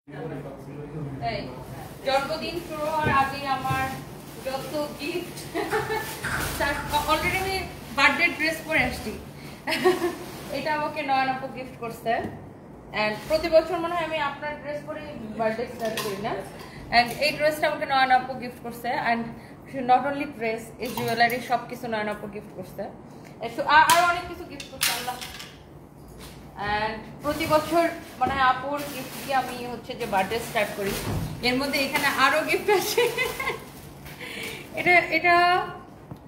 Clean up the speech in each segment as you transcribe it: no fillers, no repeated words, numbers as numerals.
এই জন্মদিন শুরু হওয়ার আগে আমার যত গিফট অলরেডি আমি বার্থডে ড্রেস পরে আসছি। এটা আমাকে নয়ন আপু গিফট করছে এন্ড প্রতি বছর মনে হয় আমি আপনার ড্রেস পরে বার্থডে স্টার্ট করি না। এন্ড এই ড্রেসটা আমাকে নয়ন আপু গিফট করছে এন্ড নট অনলি ড্রেস, এই জুয়েলারি সবকিছু নয়ন আপু গিফট করছে। আর অনেক কিছু গিফট করছে আল্লাহ। এন্ড প্রতি বছর মানে আপুর গিফট দিয়ে আমি হচ্ছে যে বার্থডে স্টার্ট করি। এর মধ্যে এখানে আরো গিফট আছে। এটা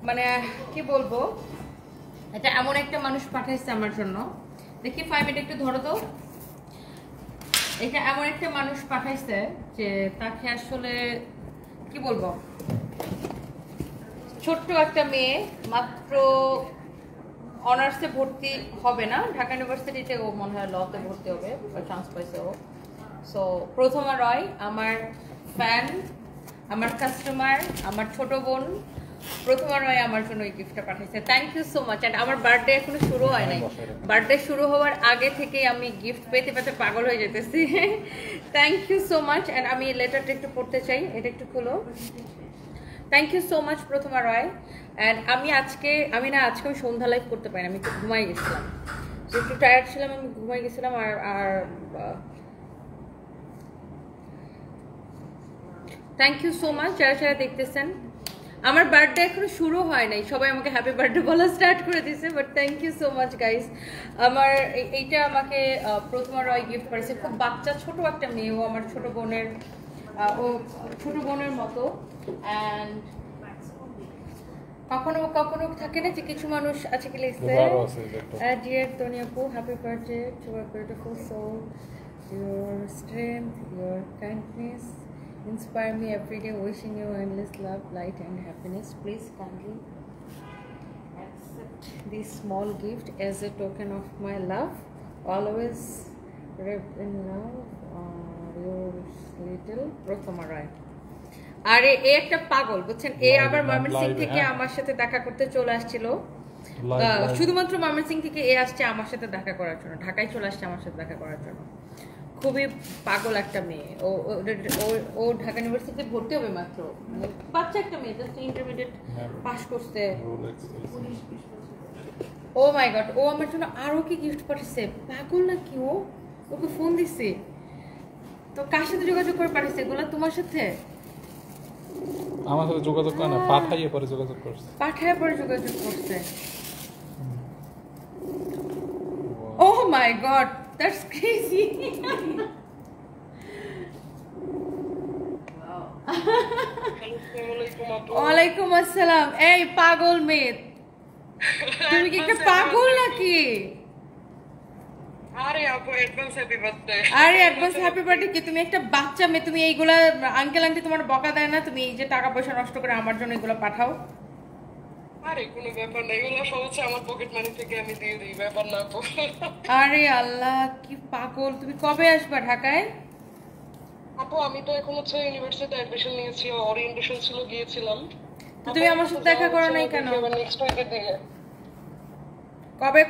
মানে কি বলবো, এটা এমন একটা মানুষ পাঠাইছে আমার জন্য। দেখি 5 মিনিট একটু ধরো তো। এটা এমন একটা মানুষ পাঠাইছে যে তাকে আসলে কি বলবো, ছোট্ট একটা মেয়ে মাত্র অনার্সে ভর্তি হবে না, ঢাকা ইউনিভার্সিটিতে ও মনে হয় লতে ভর্তি হবে, চান্স পাইছে ও। সো প্রথমা রয় আমার ফ্যান, আমার কাস্টমার, আমার ছোট বোন প্রথমা রয় আমার জন্য এই গিফটটা পাঠিয়েছে। Thank you so much. And আমার বার্থডে এখনো শুরু হয় নাই, বার্থডে শুরু হওয়ার আগে থেকেই আমি গিফট পেতে পেতে পাগল হয়ে যেতেছি। Thank you so much. And আমি লেটারটা একটু পড়তে চাই, এটা একটু খুলো। Thank you so much Prothoma Roy. And আমি আজকে আমি সন্ধ্যা লাইভ করতে পারি না, আমি একটু ঘুমাই গেছিলাম, একটু টায়ার্ড ছিলাম, আমি ঘুমাই গেছিলাম। আর থ্যাংক ইউ সো মাচ যারা যারা দেখতেছেন। আমার বার্থডে এখনো শুরু হয় নাই, সবাই আমাকে হ্যাপি বার্থডে বলা স্টার্ট করে দিয়েছে, but thank you so much guys. আমার এইটা আমাকে প্রথমা রয় গিফট করেছে, খুব বাচ্চা ছোট একটা মেয়ে, ও আমার ছোট বোনের মতো। অ্যান্ড কখনো কখনো থাকে না যে কিছু মানুষ আছে কি লিখছে, ডিয়ার তনি আপু happy birthday to our beautiful soul, your strength, your kindness inspire me every day, wishing you endless love, light and happiness. Please kindly accept this small gift as a token of my love, always wrapped in love, your little Prathama Roy. আরে এ একটা পাগল বুঝছেন, এ আবার ময়মনসিংহ থেকে আমার সাথে দেখা করতে চলে আসছিল, শুধুমাত্র ময়মনসিংহ থেকে এ আসছে আমার সাথে দেখা করার জন্য, ঢাকায় চলে আসছে আমার সাথে দেখা করার জন্য। খুবই পাগল একটা মেয়ে, ও ঢাকা ইউনিভার্সিটিতে ভর্তি হবে মাত্র, মানে বাচ্চা একটা মেয়ে, জাস্ট ইন্টারমিডিয়েট পাস করছে। ও মাই গড, ও আমার জন্য আরো কি গিফট পাঠিয়েছে, পাগল নাকি ও? ওকে ফোন দিছে তো, কার সাথে যোগাযোগ করে পাঠিয়েছে এগুলো? তোমার সাথে? আমার সাথে যোগাযোগ করে না, পাঠাইয়ে পরে যোগাযোগ করছে, Oh my god, that's crazy. ওয়ালাইকুম আসসালাম। এই পাগল মেয়ে, তুমি কি একটা পাগল নাকি? আরে আপু অ্যাডভান্স হ্যাপি বার্থডে। আরে অ্যাডভান্স হ্যাপি বার্থডে কি? তুমি একটা বাচ্চা মেয়ে, তুমি এইগুলা আঙ্কেল আন্টি তোমার বকা দেয় না? তুমি এই যে টাকা পয়সা নষ্ট করে আমার জন্য এগুলো পাঠাও। আরে কোনো ব্যাপার না, এগুলো সব হচ্ছে আমার পকেট মানি থেকে আমি দিয়ে দিই, ব্যাপার না আপু। আরে আল্লাহ কি পাগল। তুমি কবে আসবা ঢাকায়? আপু আমি তো এখন হচ্ছে ইউনিভার্সিটিতে অ্যাডমিশন নিয়েছি, ওরিয়েন্টেশন ছিল, গিয়েছিলাম। তুমি আমার সাথে দেখা করো নাই কেন? নেক্সট উইকের দিকে। কবে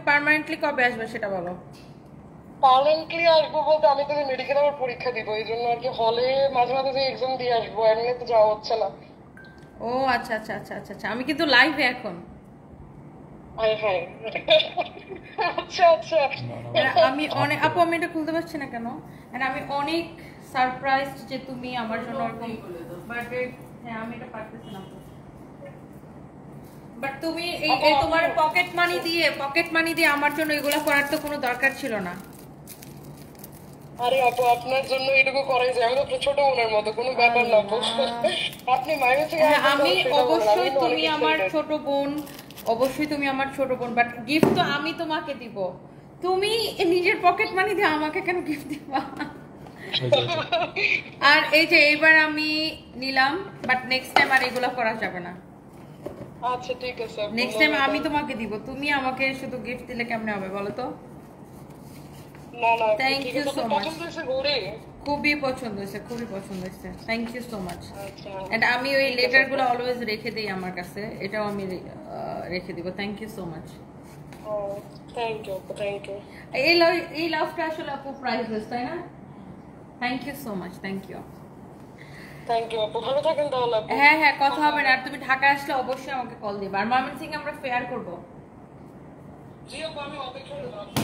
পার্মানেন্টলি কবে আসবে সেটা বলো। পার্মানেন্টলি আসবো বলতে আমি তো মেডিকেল আমার পরীক্ষা দিব, এই জন্য আর কি হলে মাঝে মাঝে যে এক্সাম দিয়ে আসবো, এমনি তো যাওয়া হচ্ছে না। ও আচ্ছা আচ্ছা আচ্ছা আচ্ছা আচ্ছা, আমি কিন্তু লাইভে এখন। হ্যাঁ আচ্ছা আচ্ছা। আমি অনেক আপু, আমি এটা খুলতে পারছি না কেন, আমি অনেক সারপ্রাইজড যে তুমি আমার জন্য এরকম বার্থডে। হ্যাঁ আমি এটা পারতেছি না, বাট তুমি এই তোমার পকেট মানি দিয়ে আমার জন্য এগুলো করার তো কোনো দরকার ছিল না। আরে আপু আপনার জন্য এটুকু করাই যায়, আমি তো ছোট বোনের মতো, কোনো ব্যাপার না আপু। আপনি মাইনে থেকে আমি অবশ্যই তুমি আমার ছোট বোন, অবশ্যই তুমি আমার ছোট বোন, বাট গিফট তো আমি তোমাকে দিব, তুমি নিজের পকেট মানি দিয়ে আমাকে কেন গিফট দিবা? আর এই যে এইবার আমি নিলাম, বাট নেক্সট টাইম আর এগুলো করা যাবে না। আচ্ছা ঠিক আছে, নেক্সট টাইম আমি তোমাকে দিব, তুমি আমাকে শুধু গিফট দিলে কেমনে হবে বলো তো? না না থ্যাংক ইউ সো মাচ। খুবই পছন্দ হয়েছে। Thank you so much. And আমি ওই লেটারগুলো অলওয়েজ রেখে দিই আমার কাছে, এটাও আমি রেখে দিব। Thank you so much. Thank you. এই লাভটা আসলে আপু প্রাইসলেস, তাই না? Thank you so much, thank you. Thank you আপু, ভালো থাকেন তাহলে আপু। হ্যাঁ হ্যাঁ, কথা হবে না। আর তুমি ঢাকা আসলে অবশ্যই আমাকে কল দিবা। আর ময়মনসিং আমরা ফেয়ার করব। জি আপু, আমি অপেক্ষা করব। আপনি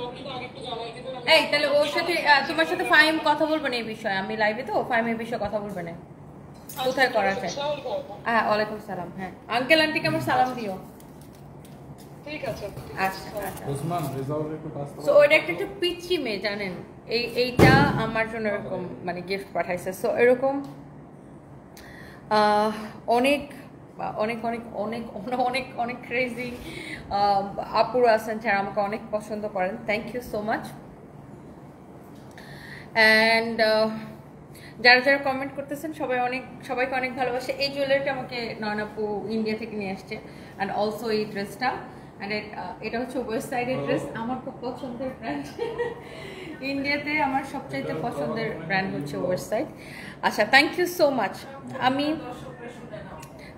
আমাকে আগে একটু জানাই দিবেন। এই তাহলে ওর সাথে তোমার সাথে ফাহিম কথা বলবে না এই বিষয়ে। আমি লাইভে তো, ফাহিম এই বিষয়ে কথা বলবে না। কোথায় করা যায়? হ্যাঁ, ওয়ালাইকুম সালাম। হ্যাঁ, আঙ্কেল আন্টিকে আমার সালাম দিও। ঠিক আছে। আচ্ছা আচ্ছা। ওসমান রেজাউল একটু কাজ সো ওইটা একটা পিচ্চি মেয়ে, জানেন? এইটা আমার জন্য এরকম মানে গিফট পাঠাইছে। সো এরকম অনেক অনেক অনেক অনেক অনেক অনেক ক্রেজি আপুরা আছেন যারা আমাকে অনেক পছন্দ করেন। Thank you so much. And যারা যারা কমেন্ট করতেছেন সবাইকে অনেক ভালোবাসে। এই জুয়েলারিটা আমাকে নয়ন আপু ইন্ডিয়া থেকে নিয়ে আসছে। অ্যান্ড অলসো এই ড্রেসটা, অ্যান্ড এটা হচ্ছে ওয়েস্ট সাইডের ড্রেস। আমার খুব পছন্দের ব্র্যান্ড। ইন্ডিয়াতে আমার সবচাইতে পছন্দের ব্র্যান্ড হচ্ছে ওয়েস্ট সাইড। আচ্ছা, থ্যাংক ইউ সো মাচ। আমি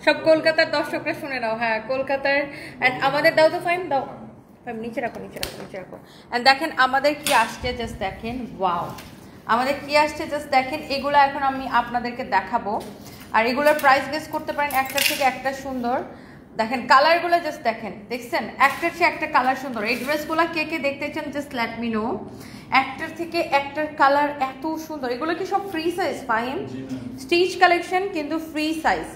সব কলকাতার দর্শকরা শুনে নাও। হ্যাঁ, কলকাতার। অ্যান্ড আমাদের দাও তো ফাইম, দাও ফাইম, নিচে রাখো নিচে রাখো নিচে রাখো। অ্যান্ড দেখেন আমাদের কি আসছে, জাস্ট দেখেন। ওয়াও, আমাদের কি আসছে জাস্ট দেখেন। এগুলো এখন আমি আপনাদেরকে দেখাবো। আর এগুলোর প্রাইস গেস করতে পারেন, একটার থেকে একটা সুন্দর। দেখেন কালারগুলো জাস্ট দেখেন, দেখছেন? একটার চেয়ে একটা কালার সুন্দর। এই ড্রেসগুলো কে কে দেখতে চান জাস্ট লেট মি নো। একটার থেকে একটার কালার এত সুন্দর। এগুলো কি সব free size fine? Stitch collection কিন্তু ফ্রি সাইজ,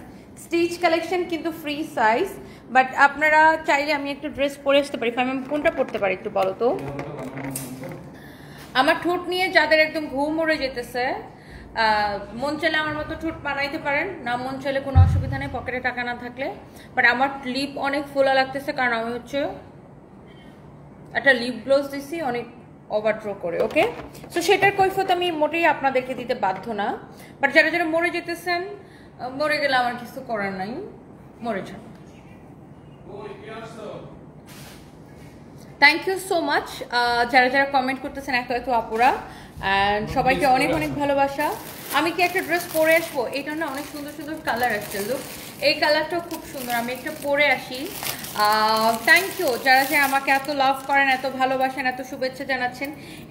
স্টিচ কালেকশন কিন্তু ফ্রি সাইজ। বাট আপনারা চাইলে আমি একটা ড্রেস পরে আসতে পারি। ফাইম, আমি কোনটা পরতে পারি একটু বলো তো? আমার ঠোঁট নিয়ে যাদের একদম ঘুম উড়ে যেতেছে, মন চাইলে আমার মতো ঠোঁট বানাইতে পারেন, না মন চাইলে কোনো অসুবিধা নেই পকেটে টাকা না থাকলে। বাট আমার লিপ অনেক ফোলা লাগতেছে, কারণ আমি হচ্ছে একটা লিপ গ্লোজ দিছি অনেক ওভারড্র করে। ওকে, সো সেটার কৈফিয়ত আমি মোটেই আপনাদেরকে দিতে বাধ্য না। বাট যারা যারা মরে যেতেছেন, মরে গেলে আমার কিছু করার নাই, মরেছেন। থ্যাংক ইউ সো মাচ যারা যারা কমেন্ট করতেছেন, এত এত আপুরা। অ্যান্ড সবাইকে অনেক অনেক ভালোবাসা। আমি কি একটা ড্রেস পরে আসবো? এটা না অনেক সুন্দর সুন্দর কালার আসছে। লুক, এই কালারটাও খুব সুন্দর। আমি একটা পরে আসি। থ্যাংক ইউ যারা যারা আমাকে এত লাভ করেন, এত ভালোবাসেন, এত শুভেচ্ছা জানাচ্ছেন।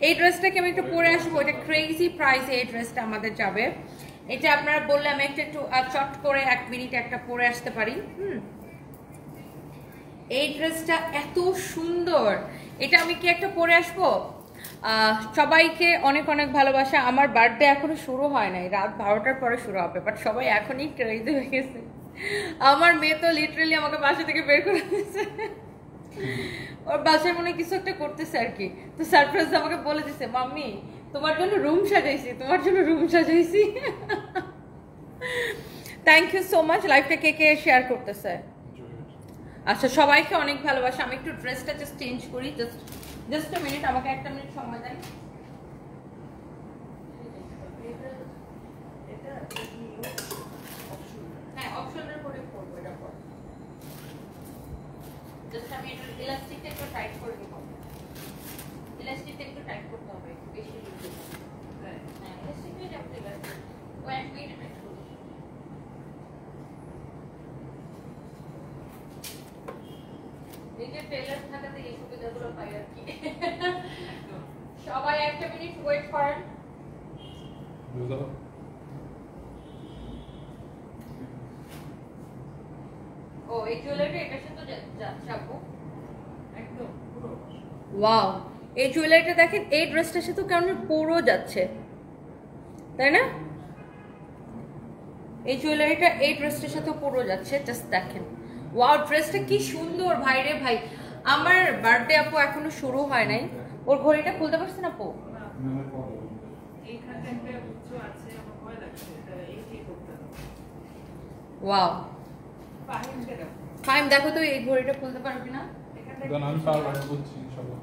এই ড্রেসটাকে আমি একটু পরে আসবো। এটা ক্রেজি প্রাইসে এই ড্রেসটা আমাদের যাবে। এটা আপনারা বললে আমি একটু চট করে 1 মিনিটে একটা পরে আসতে পারি। এই ড্রেসটা এত সুন্দর, এটা আমি কি একটা পরে আসবো? সবাইকে অনেক অনেক ভালোবাসা। আমার বার্থডে এখনো শুরু হয় নাই, রাত 12টার পরে শুরু হবে। বাট সবাই এখনই ক্রেজি হয়ে গেছে। আমার মেয়ে তো লিটারালি আমাকে বাসা থেকে বের করে দিয়েছে। ওর বাসায় মনে কিছু একটা করতেছে আর কি। তো সারপ্রাইজ আমাকে বলে দিছে, মাম্মি তোমার জন্য রুম সাজাইছি, তোমার জন্য রুম সাজাইছি। Thank you so much. লাইফটা কে কে শেয়ার করতেছে? আচ্ছা, সবাইকে অনেক ভালোবাসা। আমি একটু ড্রেসটা জাস্ট চেঞ্জ করি। জাস্ট আ মিনিট, আমাকে 1 মিনিট সময় দেন। হ্যাঁ, অপশনের পরে করবো এটা পর। জাস্ট আমি এটা ইলাস্টিকটা একটু টাইট করে দিব। ইলাস্টিকটা একটু টাইট করতে হবে, একটু বেশি দিতে। হ্যাঁ, ইলাস্টিকটা যাবে ইলাস্টিক। ও 1 মিনিট টাইট করব। এই যে টেলার থাকাতে এই সুবিধাগুলো পাই আর কি। সবাই 1 মিনিট ওয়েট করেন। ও, এই জুয়েলারি এটার সাথে যাচ্ছে আপু একদম পুরো। ওয়াও, এই জুয়েলারিটা দেখেন, এই ড্রেসটার সাথে কেমন পুরো যাচ্ছে, তাই না? এই জুয়েলারিটা এই ড্রেসটার সাথে পুরো যাচ্ছে, জাস্ট দেখেন। ওয়াও, ড্রেসটা কি সুন্দর ভাই রে ভাই। আমার বার্থডে আপু এখনো শুরু হয় নাই। ওর ঘড়িটা খুলতে পারছেন আপু? ওয়াও, ফাইম দেখো তো এই ঘড়িটা খুলতে পারবি না? আমি পারবো, আমি বুঝছি ইনশাআল্লাহ।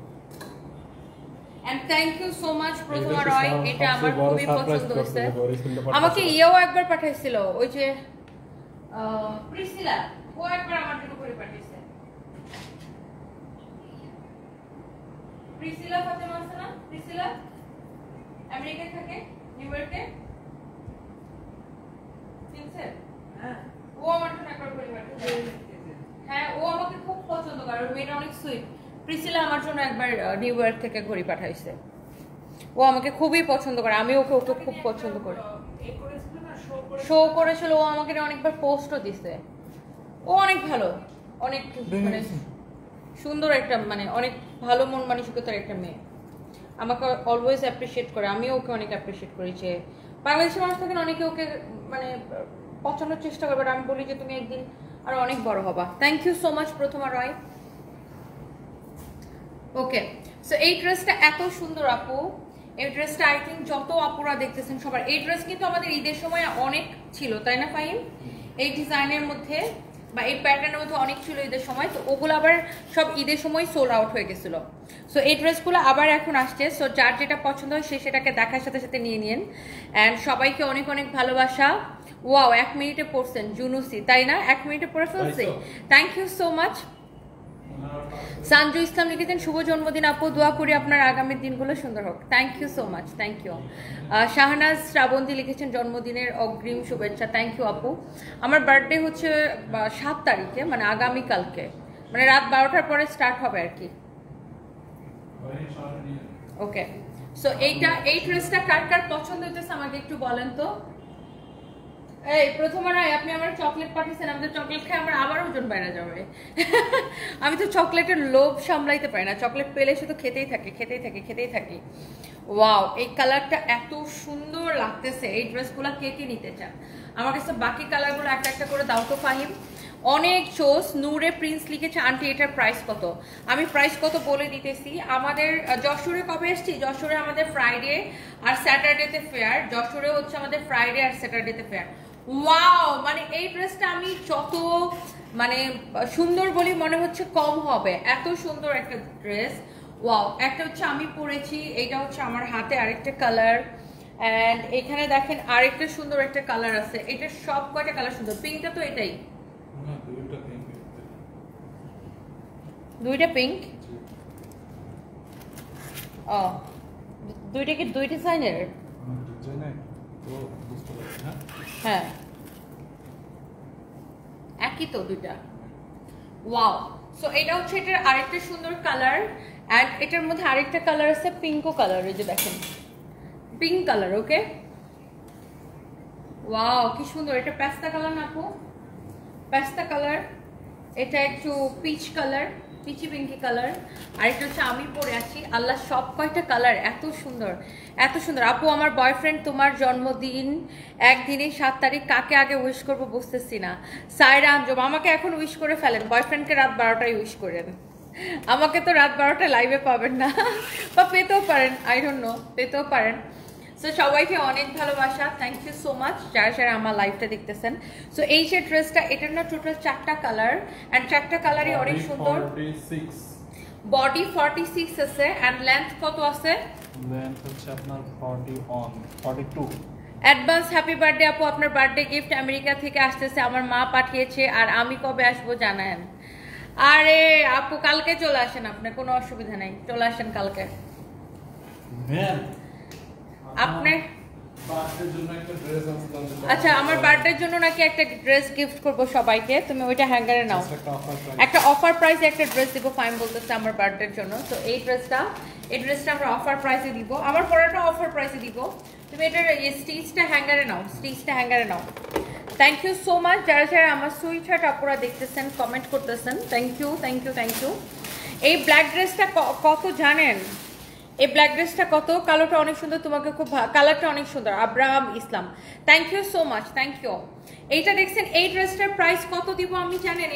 And thank you so much Prothoma Roy. এটা আমার খুবই পছন্দ হয়েছে। আমাকে ইয়েও একবার পাঠাইছিল, ওই যে প্রিসিলা, ও একবার আমার জন্য করে পাঠিয়েছে। প্রিসিলা ফাতেমা আছে না? প্রিসিলা আমেরিকায় থাকে, নিউ ইয়র্কে। চিনছেন? হ্যাঁ, ও আমার জন্য একবার করে পাঠিয়েছে। হ্যাঁ, ও আমাকে খুব পছন্দ করে, ওর মেয়েটা অনেক সুইট। প্রিসিলা আমার জন্য একবার নিউ ইয়র্ক থেকে ঘড়ি পাঠাইছে। ও আমাকে খুবই পছন্দ করে, আমি ওকে ওকে খুব পছন্দ করি। শো করেছিল, ও আমাকে অনেকবার পোস্টও দিছে। ও অনেক ভালো, অনেক মানে সুন্দর একটা, মানে অনেক ভালো মন মানসিকতার একটা মেয়ে, আমাকে অলওয়েজ অ্যাপ্রিসিয়েট করে, আমিও ওকে অনেক অ্যাপ্রিসিয়েট করি। যে বাংলাদেশের মানুষ থাকেন অনেকে ওকে মানে পছন্দের চেষ্টা করবে, আমি বলি যে তুমি একদিন আরো অনেক বড় হবা। Thank you so much Prothoma Roy. Okay, so এই ড্রেসটা এত সুন্দর আপু, এই ড্রেসটা আই থিঙ্ক যত আপুরা দেখতেছেন সবার, এই ড্রেস কিন্তু আমাদের ঈদের সময় অনেক ছিল, তাই না ফাহিম? এই ডিজাইনের মধ্যে বা এই প্যাটার্নের মধ্যে অনেক ছিল ঈদের সময়, তো ওগুলো আবার সব ঈদের সময় সোল্ড আউট হয়ে গেছিল। সো এই ড্রেসগুলো আবার এখন আসছে। সো যার যেটা পছন্দ হয় সে সেটাকে দেখার সাথে সাথে নিয়ে নিন। অ্যান্ড সবাইকে অনেক অনেক ভালোবাসা। ওয়াও, 1 মিনিটে পড়ছেন জুনুসি, তাই না? 1 মিনিটে পড়ে ফেলছি। Thank you so much. Sanju Islam লিখেছেন শুভ জন্মদিন আপু, দোয়া করি আপনার আগামী দিনগুলো সুন্দর হোক। Thank you so much, thank you. Shahnaz Srabonti লিখেছেন জন্মদিনের অগ্রিম শুভেচ্ছা। থ্যাংক ইউ আপু। আমার বার্থডে হচ্ছে 7 তারিখে, মানে আগামীকালকে, মানে রাত 12টার পরে স্টার্ট হবে আর কি। ওকে, সো এই ড্রেসটা কার কার পছন্দ হইতেছে আমাকে একটু বলেন তো। এই প্রথমবার আপনি আমার চকলেট পাঠিয়েছেন, আমাদের চকলেট খাই আমার আবার ওজন বেড়ে যাবে। আমি তো চকলেটের লোভ সামলাইতে পারি না, চকলেট পেলে শুধু খেতেই থাকি। ওয়াও, এই কালারটা এত সুন্দর লাগতেছে। এই ড্রেসগুলো কে কে নিতে চান? আমার কাছে বাকি কালারগুলো একটা একটা করে দাও তো ফাহিম। অনেক চোস। নূরে প্রিন্স লিখেছে আন্টি এটার প্রাইস কত? আমি প্রাইস কত বলে দিতেছি। আমাদের যশোরে কবে এসছি? যশোরে আমাদের ফ্রাইডে আর স্যাটারডেতে ফেয়ার। যশোরে হচ্ছে আমাদের ফ্রাইডে আর স্যাটারডেতে ফেয়ার। ওয়াও, মানে এই ড্রেসটা আমি যত মানে সুন্দর বলি মনে হচ্ছে কম হবে, এত সুন্দর একটা ড্রেস। ওয়াও, একটা হচ্ছে আমি পরেছি, এইটা হচ্ছে আমার হাতে আরেকটা কালার, এন্ড এখানে দেখেন আরেকটা সুন্দর একটা কালার আছে। এটা সব কয়টা কালার সুন্দর। পিঙ্কটা তো এটাই, দুইটা পিঙ্ক। ও, দুইটা কি দুই ডিজাইনের? হ্যাঁ, একই তো দুইটা। ওয়াও, সো এটা হচ্ছে এটার আরেকটা সুন্দর কালার, এন্ড এটার মধ্যে আরেকটা কালার আছে পিঙ্কো কালার, এই যে দেখেন পিঙ্ক কালার। ওকে, ওয়াও কি সুন্দর। এটা পেস্তা কালার না আপু? পেস্তা কালার। এটা একটু peach colour, peachy pinky colour. আর এটা হচ্ছে আমি পরে আছি। আল্লাহ, সব কয়টা কালার এত সুন্দর, এত সুন্দর। আপু আমার বয়ফ্রেন্ড, তোমার জন্মদিন একদিনই 7 তারিখ, কাকে আগে উইশ করবো বুঝতেছি না। সায়রা আঞ্জুম, আমাকে এখন উইশ করে ফেলেন, বয়ফ্রেন্ডকে রাত 12টায় উইশ করেন। আমাকে তো রাত 12টায় লাইভে পাবেন না, বা পেতেও পারেন, আই ডোন্ট নো, পেতেও পারেন। সো সবাইকে অনেক ভালোবাসা, থ্যাংক ইউ সো মাচ যারা যারা আমার লাইভটা দেখতেছেন। সো এই যে ড্রেসটা, এটার না টোটাল 4টা কালার, অ্যান্ড 4টা কালারই অনেক সুন্দর। বডি 46 আছে, অ্যান্ড লেন্থ কত আছে? লেন্থ হচ্ছে আপনার 42। অ্যাডভান্স হ্যাপি বার্থডে আপু, আপনার বার্থডে গিফট আমেরিকা থেকে আসতেছে, আমার মা পাঠিয়েছে। আর আমি কবে আসবো জানান? আরে আপু কালকে চলে আসেন, আপনার কোনো অসুবিধা নেই, চলে আসেন কালকে। আপনি আচ্ছা, আমার বার্থডের জন্য নাকি একটা ড্রেস গিফট করব সবাইকে, তুমি ওইটা হ্যাঙ্গারে নাও। একটা অফার প্রাইসে একটা ড্রেস দিব, ফাইন বলতেছে আমার বার্থডের জন্য। তো এই ড্রেসটা আমরা অফার প্রাইসে দিব, আমার পরাটা অফার প্রাইসে দিব। তুমি এটার স্টিচটা হ্যাঙ্গারে নাও, স্টিচটা হ্যাঙ্গারে নাও। থ্যাংক ইউ সো মাচ যারা যারা আমার সুইট হার্ট আপুরা দেখতেছেন, কমেন্ট করতেছেন, thank you thank you thank you. এই ব্ল্যাক ড্রেসটা কত জানেন? এই ব্ল্যাক ড্রেসটা কত? কালোটা অনেক সুন্দর, তোমাকে খুব কালারটা অনেক সুন্দর। Abraham Islam, thank you so much, thank you. এইটা দেখছেন, এই ড্রেসটার প্রাইস কত দিব আমি জানেন?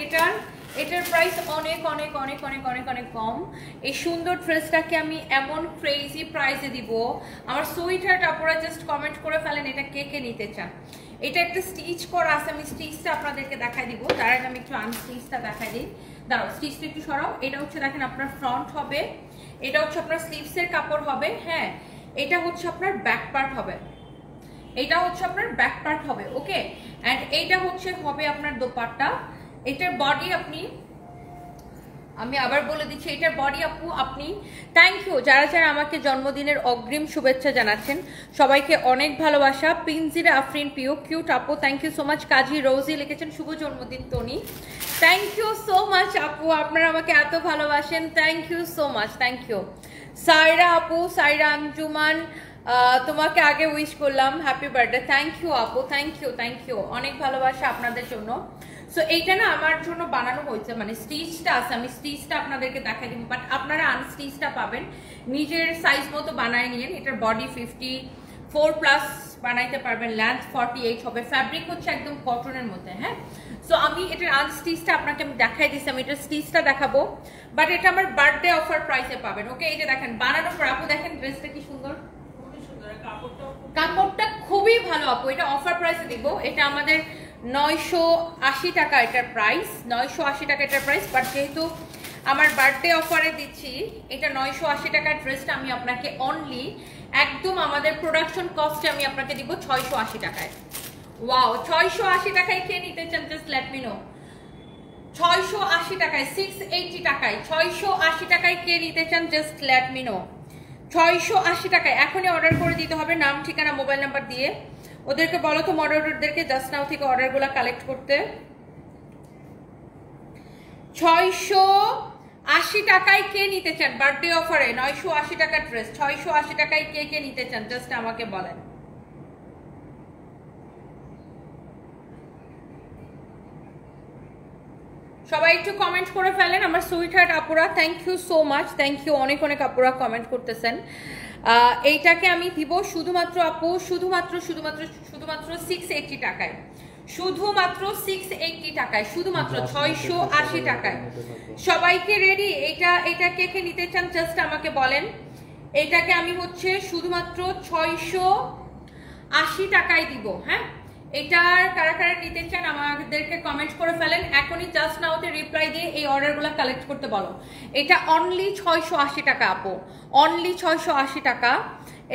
এটার প্রাইস অনেক অনেক অনেক অনেক অনেক অনেক কম। এই সুন্দর ড্রেসটাকে আমি এমন ক্রেজি প্রাইসে দিব, আমার সুইট হার্ট আপুরা জাস্ট কমেন্ট করে ফেলেন এটা কে কে নিতে চান। এটা একটা স্টিচ করা আছে, আমি স্টিচটা আপনাদেরকে দেখাই দিব। তার আগে আমি একটু আনস্টিচটা দেখাই দিই, দাঁড়াও স্টিচটা একটু সরাও। এটা হচ্ছে দেখেন আপনার ফ্রন্ট হবে, এটা হচ্ছে আপনার স্লিভসের কাপড় হবে, হ্যাঁ। এটা হচ্ছে আপনার ব্যাক পার্ট হবে, এটা হচ্ছে আপনার ব্যাক পার্ট হবে, ওকে। এন্ড এইটা হচ্ছে হবে আপনার দোপাট্টা। এটার বডি আমি আবার বলে দিচ্ছি, এটার বডি আপু আপনি। থ্যাংক ইউ যারা যারা আমাকে জন্মদিনের অগ্রিম শুভেচ্ছা জানাচ্ছেন, সবাইকে অনেক ভালোবাসা। পিনজিরা আফরিন পিউ, কিউট আপু, thank you so much. Kazi Rosy লিখেছেন শুভ জন্মদিন Toni, thank you so much আপু, আপনারা আমাকে এত ভালোবাসেন, thank you so much, thank you. Saira আপু, সাইরা আঞ্জুমান, তোমাকে আগে উইশ করলাম হ্যাপি বার্থডে। থ্যাংক ইউ আপু, থ্যাংক ইউ, অনেক ভালোবাসা আপনাদের জন্য। সো এইটা না আমার জন্য বানানো হয়েছে, মানে স্টিচটা আছে, আমি স্টিচটা আপনাদেরকে দেখাই দিব, বাট আপনারা আনস্টিচটা পাবেন, নিজের সাইজ মতো বানায় নিয়েন। এটার বডি 54+ বানাইতে পারবেন, লেন্থ 48 হবে, ফ্যাব্রিক হচ্ছে একদম কটনের মধ্যে। হ্যাঁ, সো আমি এটার আনস্টিচটা আপনাকে আমি দেখাই দিচ্ছি, আমি এটার স্টিচটা দেখাবো, বাট এটা আমার বার্থডে অফার প্রাইসে পাবেন। ওকে, এই যে দেখেন বানানোর পর আপু দেখেন ড্রেসটা কি সুন্দর, কাপড়টা খুবই ভালো আপু, এটা অফার প্রাইসে দিব। এটা আমাদের 980 টাকা এটার প্রাইস, 980 টাকা এটার প্রাইস, বাট যেহেতু আমার বার্থডে অফারে দিচ্ছি এটা 980 টাকার ড্রেসটা আমি আপনাকে অনলি একদম আমাদের প্রোডাকশন কস্টে আমি আপনাকে দিব 680 টাকায়। ওয়াও, 680 টাকায় কে নিতে চান জাস্ট লেট মি নো। 680 টাকায়, 680 টাকায়, 680 টাকায় কে নিতে চান জাস্ট লেট মি নো। 680 টাকায় এখনই অর্ডার করে দিতে হবে, নাম ঠিকানা মোবাইল নাম্বার দিয়ে। ওদেরকে বলো তো মডারেটরদেরকে জাস্ট নাও থেকে অর্ডারগুলো কালেক্ট করতে। 680 টাকায় কে নিতে চান বার্থডে অফারে 980 টাকার ড্রেস, 680 টাকায় কে কে নিতে চান জাস্ট আমাকে বলেন। সবাই একটু কমেন্ট করে ফেলেন আমার সুইট হার্ট আপুরা, thank you so much, thank you, অনেক অনেক আপুরা কমেন্ট করতেছেন। এইটাকে আমি দিব শুধুমাত্র আপু, শুধুমাত্র 680 টাকায়, শুধুমাত্র 680 টাকায়, শুধুমাত্র 680 টাকায়। সবাইকে রেডি? এটা কে কে নিতে চান জাস্ট আমাকে বলেন। এইটাকে আমি হচ্ছে শুধুমাত্র 680 টাকায় দিব। হ্যাঁ, এটার কারা কারা নিতে চান আমাদেরকে কমেন্ট করে ফেলেন এখনই, জাস্ট নাওতে রিপ্লাই দিয়ে এই অর্ডারগুলো কালেক্ট করতে বলো। এটা অনলি 680 টাকা আপু, অনলি 680 টাকা।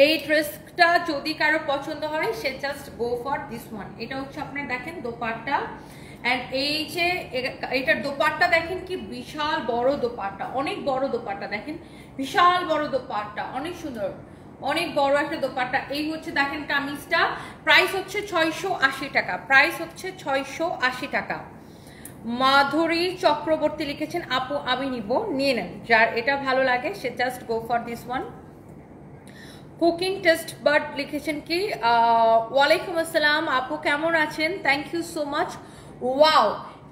এই ড্রেসটা যদি কারো পছন্দ হয় সে just go for this one. এটা হচ্ছে আপনার দেখেন দোপাট্টা, এন্ড এই যে এটার দোপাট্টা দেখেন কি বিশাল বড় দোপাট্টা, অনেক বড় দোপাট্টা দেখেন, বিশাল বড় দোপাট্টা, অনেক সুন্দর, অনেক বড় একটা দোপাট্টা। এই হচ্ছে দেখেন কামিজটা, প্রাইস হচ্ছে 680 টাকা, প্রাইস হচ্ছে 680 টাকা। মাধুরী চক্রবর্তী লিখেছেন আপু আমি নিব, নিয়ে নেন, যার এটা ভালো লাগে সে just go for this one. Cooking taste bird লিখেছেন কি ওয়ালাইকুম আসসালাম আপু, কেমন আছেন? Thank you so much. Wow,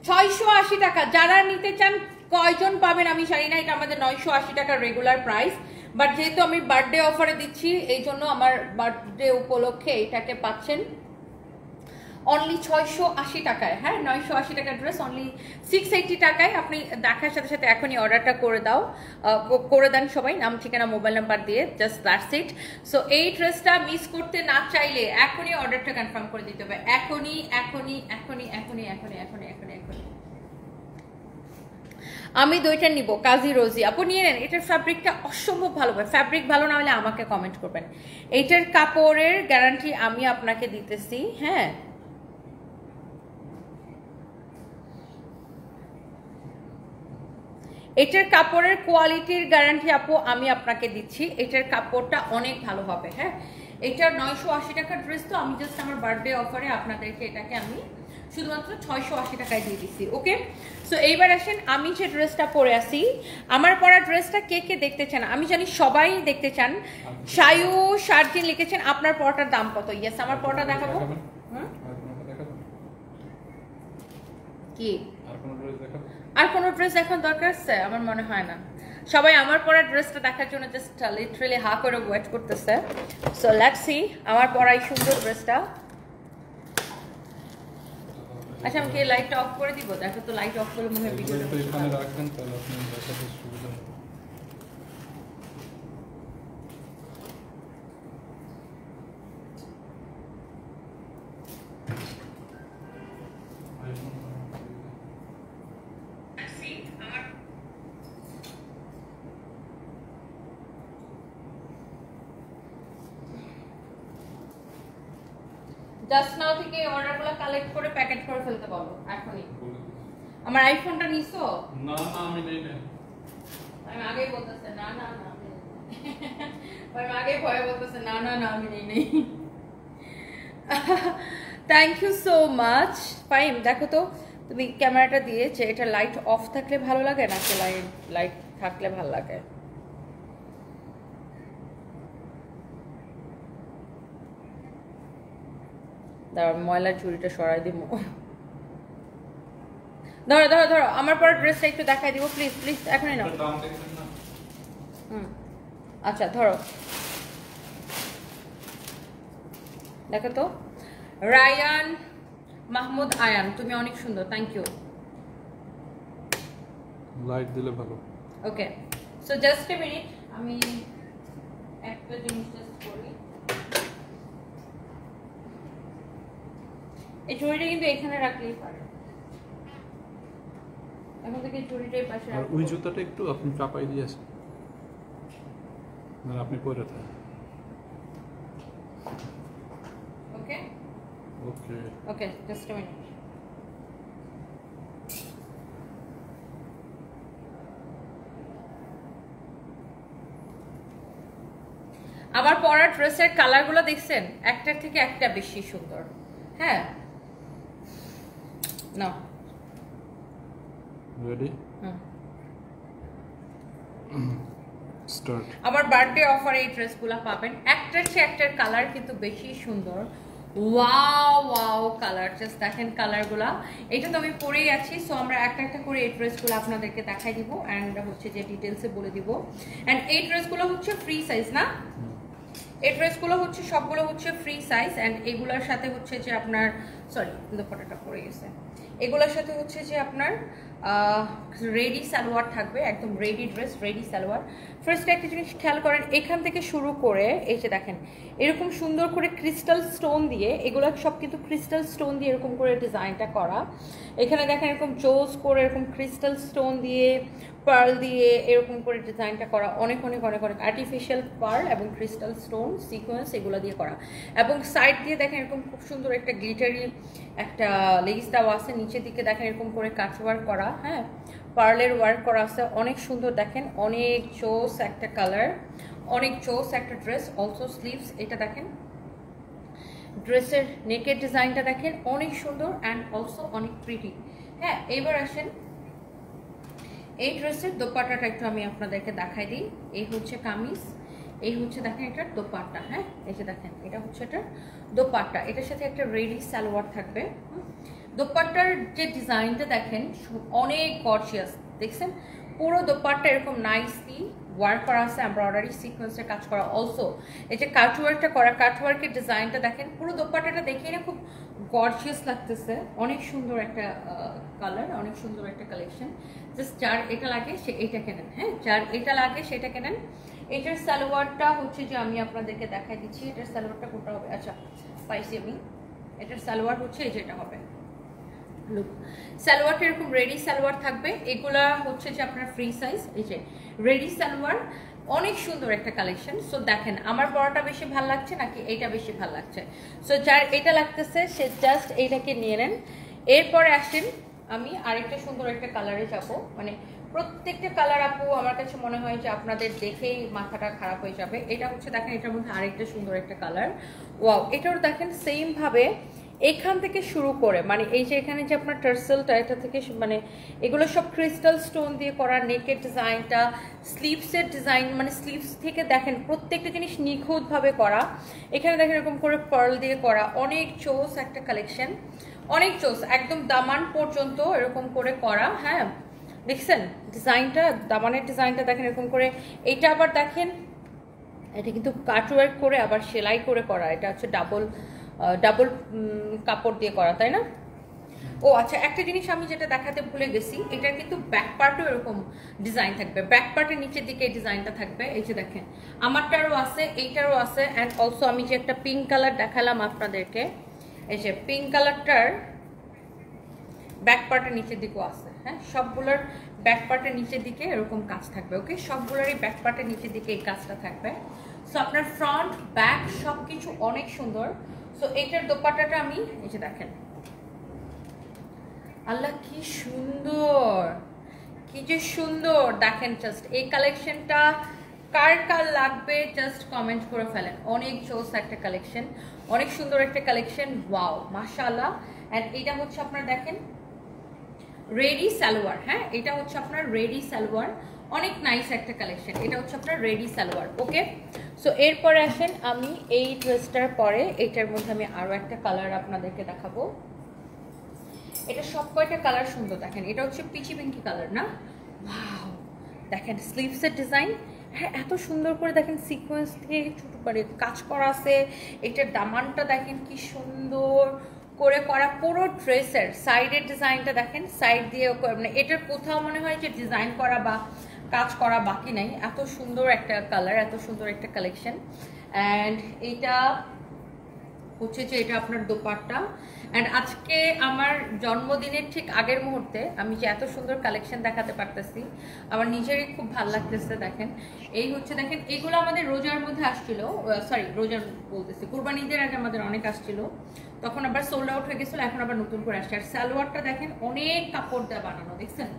680 টাকা, যারা নিতে চান কয়জন পাবেন আমি জানি না, এটা আমাদের 980 টাকার রেগুলার প্রাইস, বাট যেহেতু আমি বার্থডে অফারে দিচ্ছি এই জন্য আমার বার্থডে উপলক্ষে এটাকে পাচ্ছেন অনলি 680 টাকায়। হ্যাঁ, 980 টাকার ড্রেস অনলি 680 টাকায়। আপনি দেখার সাথে সাথে এখনই অর্ডারটা করে দাও, করে দেন সবাই, নাম ঠিকানা মোবাইল নাম্বার দিয়ে, জাস্ট দ্যাটস ইট। সো এই ড্রেসটা মিস করতে না চাইলে এখনই অর্ডারটা কনফার্ম করে দিতে হবে, এখনই এখনই এখনই এখনই এখনই এখনই এখনই এখনই। আমি দুইটা নিব, কাজী রোজি আপু নিয়ে নেন। এটার ফ্যাব্রিকটা অসম্ভব ভালো, ফ্যাব্রিক ভালো না হলে আমাকে কমেন্ট করবেন। এইটার কাপড়ের গ্যারান্টি আমি আপনাকে দিতেছি। হ্যাঁ, এটার কাপড়ের কোয়ালিটির গ্যারান্টি আপু আমি আপনাকে দিচ্ছি, এটার কাপড়টা অনেক ভালো হবে। হ্যাঁ, এটার 980 টাকার ড্রেস, তো আমি জাস্ট আমার বার্থডে অফারে আপনাদেরকে এটাকে আমি শুধুমাত্র 680 টাকায় দিয়ে দিচ্ছি। ওকে, সো এইবার আসেন আমি যে ড্রেসটা পরে আসি, আমার পরা ড্রেসটা কে কে দেখতে চান? আমি জানি সবাই দেখতে চান। সায়ু শারজিন লিখেছেন আপনার পরাটার দাম কত? ইয়েস, আমার পরাটা দেখাবো। কি আর কোনো ড্রেস এখন দরকার আছে? আমার মনে হয় না। সবাই আমার পরা ড্রেসটা দেখার জন্য জাস্ট লিটারালি হা করে ওয়েট করতেছে। সো লেটস সি আমার পরা এই সুন্দর ড্রেসটা। আচ্ছা, আমি কি লাইটটা অফ করে দিব? দেখো তো, লাইট অফ করে মনে হয় ভিডিওটা এখানে রাখবেন, তাহলে আপনি দেখাতে সুবিধা হবে। জাস্ট নাও থেকে অর্ডারগুলো কালেক্ট করে প্যাকেট করে ফেলতে বলো এখনই। আমার আইফোনটা নিছো? না না আমি নেই না, আমি আগেই বলতেছে না না না, আমি আগেই ভয় বলতেছে না না না আমি নেই নেই। Thank you so much. Faim, দেখো তো তুমি ক্যামেরাটা দিয়ে যে এটা লাইট অফ থাকলে ভালো লাগে নাকি লাইট থাকলে ভালো লাগে? তার ময়লার চুড়িটা সরাই দিব। ধরো ধরো ধরো, আমার পর ড্রেসটা একটু দেখাই দিব প্লিজ প্লিজ, এখনই নাও। আচ্ছা ধরো, দেখো তো, রায়ান মাহমুদ আয়ান, তুমি অনেক সুন্দর, থ্যাংক ইউ। লাইট দিলে ভালো। ওকে, সো জাস্ট এ মিনিট, আমি একটা জিনিস জাস্ট করি। এই চুড়িটা কিন্তু এখানে রাখলেই পারে, এখন থেকে চুড়িটাই পাশে আর রাখবো। ওই জুতাটা একটু আপনি চাপাই দিয়েছেন, না আপনি পরে থাকেন। ওকে ওকে ওকে, জাস্ট এ মিনিট। আমার পরা ড্রেসের কালারগুলো দেখছেন, একটার থেকে একটা বেশি সুন্দর। হ্যাঁ না, রেডি স্টার্ট। আমার বার্থডে অফারে এই ড্রেসগুলো পাবেন, একটার চেয়ে একটার কালার কিন্তু বেশি সুন্দর। ওয়াও ওয়াও কালার, জাস্ট দেখেন কালারগুলা। এটা তো আমি পরেই আছি, সো আমরা একটা একটা করে এই ড্রেসগুলো আপনাদেরকে দেখাই দিব অ্যান্ড হচ্ছে যে ডিটেলসে বলে দিব। অ্যান্ড এই ড্রেসগুলো হচ্ছে ফ্রি সাইজ না, এই ড্রেসগুলো হচ্ছে সবগুলো হচ্ছে ফ্রি সাইজ। অ্যান্ড এগুলোর সাথে হচ্ছে যে আপনার, সরি দুপাট্টাটা পড়ে গেছে, এগুলোর সাথে হচ্ছে যে আপনার রেডি সালোয়ার থাকবে, একদম রেডি ড্রেস, রেডি সালোয়ার। ফার্স্টে একটা জিনিস খেয়াল করেন, এখান থেকে শুরু করে এই যে দেখেন এরকম সুন্দর করে ক্রিস্টাল স্টোন দিয়ে, এগুলো সব কিন্তু ক্রিস্টাল স্টোন দিয়ে এরকম করে ডিজাইনটা করা। এখানে দেখেন এরকম জোস করে এরকম ক্রিস্টাল স্টোন দিয়ে, পার্ল দিয়ে এরকম করে ডিজাইনটা করা, অনেক অনেক অনেক অনেক আর্টিফিশিয়াল পার্ল এবং ক্রিস্টাল স্টোন সিকোয়েন্স এগুলো দিয়ে করা। এবং সাইড দিয়ে দেখেন এরকম খুব সুন্দর একটা গ্লিটারি একটা লেস দেওয়া আছে, নিচের দিকে দেখেন এরকম করে কাজ ওয়ার্ক করা, হ্যাঁ পার্লের ওয়ার্ক করা আছে, অনেক সুন্দর দেখেন, অনেক চোস একটা কালার, অনেক চোস একটা ড্রেস। অলসো স্লিভস, এটা দেখেন ড্রেসের নেকের ডিজাইনটা দেখেন অনেক সুন্দর অ্যান্ড অলসো অনেক প্রিটি। হ্যাঁ এবার আসেন এই ড্রেসের দোপাট্টাটা একটু আমি আপনাদেরকে দেখাই দিই। এই হচ্ছে কামিজ, এই হচ্ছে দেখেন এটার দোপাট্টা। হ্যাঁ এই যে দেখেন এটা হচ্ছে এটার দোপাট্টা, এটার সাথে একটা রেডি সালোয়ার থাকবে। দোপাট্টার যে ডিজাইনটা দেখেন অনেক গর্জিয়াস, দেখছেন পুরো দোপাট্টা এরকম নাইসলি ওয়ার্ক করা আছে, এমব্রয়ডারি সিকোয়েন্সের কাজ করা। অলসো এই যে কাটওয়ার্কটা করা, কাটওয়ার্কের ডিজাইনটা দেখেন, পুরো দোপাট্টাটা দেখে না খুব গর্জিয়াস লাগতেছে, অনেক সুন্দর একটা কালার, অনেক সুন্দর একটা কালেকশন। জাস্ট যার এটা লাগে সে এটা কেনেন, হ্যাঁ যার এটা লাগে সেটা কেনেন। এটার সালোয়ারটা হচ্ছে যে আমি আপনাদেরকে দেখাই দিচ্ছি, এটার সালোয়ারটা কোনটা হবে, আচ্ছা পাইছি আমি, এটার সালোয়ার হচ্ছে এই যেটা হবে। লুক সালোয়ারটা এরকম রেডি সালোয়ার থাকবে, এগুলা হচ্ছে যে আপনার ফ্রি সাইজ, এই যে রেডি সালোয়ার, অনেক সুন্দর একটা কালেকশন। সো দেখেন আমার পরাটা বেশি ভালো লাগছে নাকি এইটা বেশি ভালো লাগছে, সো যার এটা লাগতেছে সে জাস্ট এইটাকে নিয়ে নেন। এরপরে আসেন আমি আরেকটা সুন্দর একটা কালারে যাব, মানে প্রত্যেকটা কালার আপু আমার কাছে মনে হয় যে আপনাদের দেখেই মাথাটা খারাপ হয়ে যাবে। এটা হচ্ছে দেখেন এটার মধ্যে আরেকটা সুন্দর একটা কালার, ওয়াও এটাও দেখেন সেম ভাবে এখান থেকে শুরু করে, মানে এই যে এখানে যে আপনার টার্সেলটা এটা থেকে মানে এগুলো সব ক্রিস্টাল স্টোন দিয়ে করা, নেকের ডিজাইনটা, স্লিভসের ডিজাইন, মানে স্লিভস থেকে দেখেন প্রত্যেকটা জিনিস নিখুঁতভাবে করা। এখানে দেখেন এরকম করে পার্ল দিয়ে করা, অনেক চোস একটা কালেকশন, অনেক চোস, একদম দামান পর্যন্ত এরকম করে করা। হ্যাঁ দেখছেন ডিজাইনটা, দামানের ডিজাইনটা দেখেন এরকম করে। এটা আবার দেখেন এটা কিন্তু কাটওয়ার্ক করে আবার সেলাই করে করা, এটা হচ্ছে ডাবল কাপড় দিয়ে করা, তাই না? ও আচ্ছা একটা জিনিস আমি যেটা দেখাতে ভুলে গেছি, এটার কিন্তু ব্যাক পার্টও এরকম ডিজাইন থাকবে, ব্যাক পার্টের নিচের দিকে এই ডিজাইনটা থাকবে। এই যে দেখেন আমারটারও আছে, এইটারও আছে, অ্যান্ড অলসো আমি যে একটা পিঙ্ক কালার দেখালাম আপনাদেরকে, এই যে পিঙ্ক কালারটার ব্যাক পার্টের নিচের দিকেও আছে। হ্যাঁ সবগুলোর ব্যাক পার্টের নিচের দিকে এরকম কাজ থাকবে, ওকে সবগুলোরই ব্যাক পার্টের নিচের দিকে এই কাজটা থাকবে। সো আপনার ফ্রন্ট ব্যাক সব কিছু অনেক সুন্দর। সো এইটার দোপাট্টাটা আমি এই যে দেখেন, আল্লাহ কি সুন্দর, কি যে সুন্দর দেখেন, জাস্ট এই কালেকশনটা কার কার লাগবে জাস্ট কমেন্ট করে ফেলেন, অনেক জোস একটা কালেকশন, অনেক সুন্দর একটা কালেকশন, ওয়াও মাশাআল্লাহ। এন্ড এটা হচ্ছে আপনারা দেখেন রেডি সালোয়ার, হ্যাঁ এটা হচ্ছে আপনার রেডি সালোয়ার, অনেক নাইস একটা কালেকশন। এটা হচ্ছে আপনার রেডি সালোয়ার। ওকে, সো এরপরে আসেন আমি এই ড্রেসটার পরে এইটার মধ্যে আমি আরও একটা কালার আপনাদেরকে দেখাবো। এটা সব কয়টা কালার সুন্দর দেখেন। এটা হচ্ছে পিচি পিঙ্কি কালার না? ওয়াও, দেখেন স্লিভসের ডিজাইন, হ্যাঁ এত সুন্দর করে দেখেন সিকোয়েন্স দিয়ে ছোট করে কাজ করা আছে। এটার দামানটা দেখেন কি সুন্দর করে করা, পুরো ড্রেসের সাইডের ডিজাইনটা দেখেন, সাইড দিয়ে মানে এটার কোথাও মনে হয় যে ডিজাইন করা বা কাজ করা বাকি নাই। এত সুন্দর একটা কালার, এত সুন্দর একটা কালেকশন। অ্যান্ড এইটা হচ্ছে যে এটা আপনার দোপাট্টা। অ্যান্ড আজকে আমার জন্মদিনের ঠিক আগের মুহূর্তে আমি যে এত সুন্দর কালেকশন দেখাতে পারতেছি আমার নিজেরই খুব ভালো লাগতেছে। দেখেন এই হচ্ছে, দেখেন এইগুলো আমাদের রোজার মধ্যে আসছিল, সরি রোজার বলতেছি কুরবানি ঈদের আগে আমাদের অনেক আসছিল, তখন আবার সোল্ড আউট হয়ে গেছিলো, এখন আবার নতুন করে আসছে। আর সালোয়ারটা দেখেন অনেক কাপড় দিয়ে বানানো, দেখছেন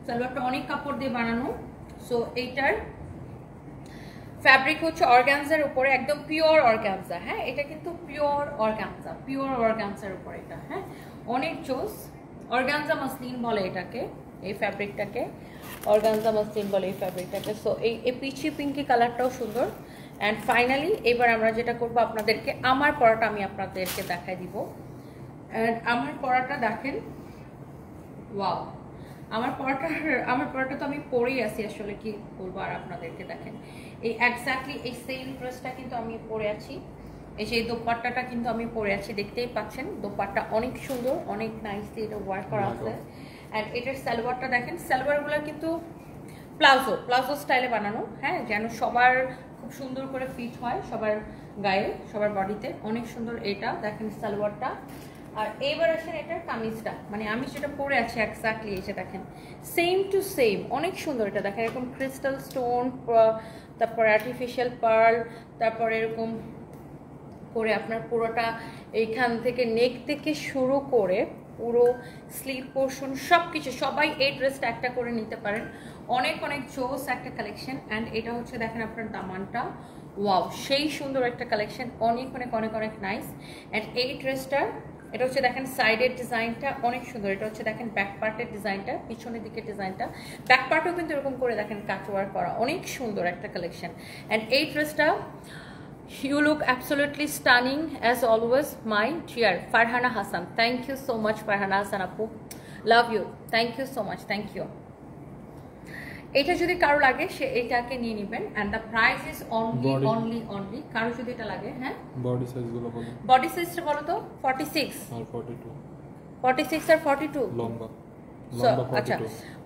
সালোয়ারটা অনেক কাপড় দিয়ে বানানো। সো এইটার ফ্যাব্রিক হচ্ছে অর্গানজার উপরে, একদম পিওর অর্গানজা। হ্যাঁ এটা কিন্তু পিওর অর্গানজা, পিওর অর্গানজার উপরে এটা। হ্যাঁ অনেক জোস, অর্গানজা মাসলিন বলে এটাকে, এই ফ্যাব্রিকটাকে অর্গানজা মাসলিন বলে এই ফ্যাব্রিকটাকে। সো এই পিচি পিঙ্কি কালারটাও সুন্দর। অ্যান্ড ফাইনালি এবার আমরা যেটা করবো আপনাদেরকে আমার পরাটা আমি আপনাদেরকে দেখাই দিব। অ্যান্ড আমার পরাটা দেখেন, ওয়াও আমার পরাটা তো আমি পরেই আছি, আসলে কি বলবো আর আপনাদেরকে। দেখেন এই এক্স্যাক্টলি এই সেম ড্রেসটা কিন্তু আমি পরে আছি, এই যে দোপাট্টাটা কিন্তু আমি পরে আছি, দেখতেই পাচ্ছেন দোপাট্টা অনেক সুন্দর, অনেক নাইসলি এটা ওয়ার্ক করা আছে। অ্যান্ড এটার সালোয়ারটা দেখেন, সালোয়ারগুলো কিন্তু প্লাজো স্টাইলে বানানো, হ্যাঁ যেন সবার খুব সুন্দর করে ফিট হয় সবার গায়ে, সবার বডিতে। অনেক সুন্দর এটা দেখেন সালোয়ারটা। আর এইবার আসেন এটার কামিজটা, মানে আমি যেটা পরে আছি এক্স্যাক্টলি এসে দেখেন সেম টু সেম, অনেক সুন্দর এটা দেখেন। এরকম ক্রিস্টাল স্টোন, তারপরে আর্টিফিশিয়াল পার্ল, তারপরে এরকম করে আপনার পুরোটা এইখান থেকে নেক থেকে শুরু করে পুরো স্লিভ পোর্শন সব কিছু, সবাই এই ড্রেসটা একটা করে নিতে পারেন। অনেক অনেক জোস একটা কালেকশন। অ্যান্ড এটা হচ্ছে দেখেন আপনার দামানটা, ওয়াও সেই সুন্দর একটা কালেকশন, অনেক অনেক অনেক অনেক নাইস। অ্যান্ড এই ড্রেসটার এটা হচ্ছে দেখেন সাইডের ডিজাইনটা অনেক সুন্দর। এটা হচ্ছে দেখেন ব্যাক পার্টের ডিজাইনটা, পিছনের দিকের ডিজাইনটা, ব্যাক পার্টও কিন্তু এরকম করে দেখেন কাটওয়ার্ক করা, অনেক সুন্দর একটা কালেকশন। অ্যান্ড এই ড্রেসটা you look absolutely stunning as always, my dear Farhana Hassan. Thank you so much Farhana Hassan apu, love you, thank you so much, thank you. এটা যদি কারো লাগে সে এটাকে নিয়ে নেবেন। And the price is only কারো যদি এটা লাগে। হ্যাঁ বডি সাইজগুলো বলো, বডি সাইজটা বলো তো। 46 আর 42, 46 আর 42 লম্বা আচ্ছা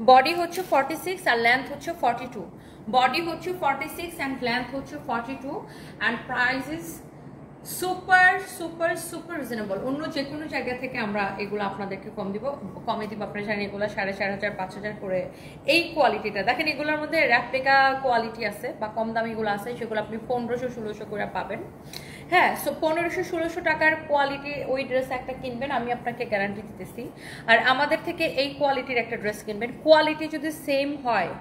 বডি হচ্ছে 46 আর লেন্থ হচ্ছে 42, বডি হচ্ছে 46 এন্ড লেন্থ হচ্ছে 42। And price is super super super reasonable. অন্য যে কোনো জায়গা থেকে আমরা এগুলো আপনাদেরকে কমে দিব। আপনারা জানেন এগুলো 4,500 5,000 করে। এই কোয়ালিটিটা দেখেন, এগুলোর মধ্যে রেপ্লিকা কোয়ালিটি আছে বা কম দামিগুলো আছে, সেগুলো আপনি 1500-1600 করে পাবেন। হ্যাঁ সো 1500-1600 টাকার কোয়ালিটি ওই ড্রেস একটা কিনবেন, আমি আপনাকে গ্যারান্টি দিতেছি। আর আমাদের থেকে এই কোয়ালিটির একটা ড্রেস কিনবেন, কোয়ালিটি যদি সেম হয়